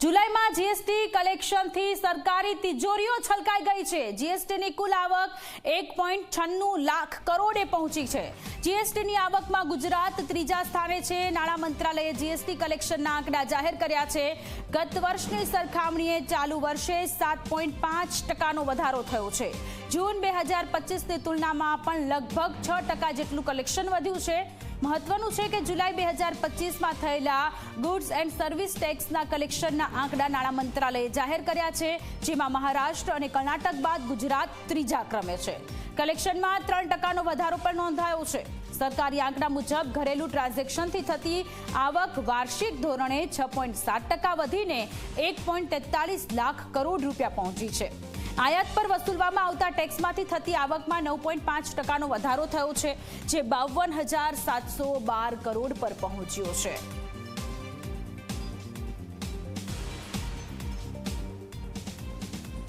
जुलाई में GST collection थी सरकारी तिजोरीओ छलकाई गई है। जीएसटी की कुल आवक 1.96 लाख करोड़े पहुंची है। जीएसटी की आवक में गुजरात तीजा स्थाने है। नाणां मंत्रालये जीएसटी कलेक्शन आंकड़ा जाहिर कर्या छे। गत वर्षनी सरखामणीए चालू वर्षे 7.5% वधारो थयो छे। जून 2025 ની तुलनामां पण लगभग 6% જેટલું કલેક્શન વધ્યું છે। महत्वनुं छे के जुलाई 2025 में थयेला गुड्स एंड सर्विस टेक्सना कलेक्शनना आंकड़ा नाणां मंत्रालये जाहिर कर्या छे, जेमां महाराष्ट्र और कर्नाटक बाद गुजरात त्रीजा क्रमे छे। कलेक्शन में 3% वधारो पण नोंधायो छे। सरकारी आंकड़ा मुजब घरेलू ट्रांजेक्शन थी थती आवक वार्षिक धोरणे 6.7% वधीने 1.43 लाख करोड़ रूपिया पहोंची छे। आयात पर वसूलवामां आवता टेक्समांथी थती आवकमां 9.5% वधारो थयो छे, जे 52,712 करोड़ पर पहोंच्यो छे।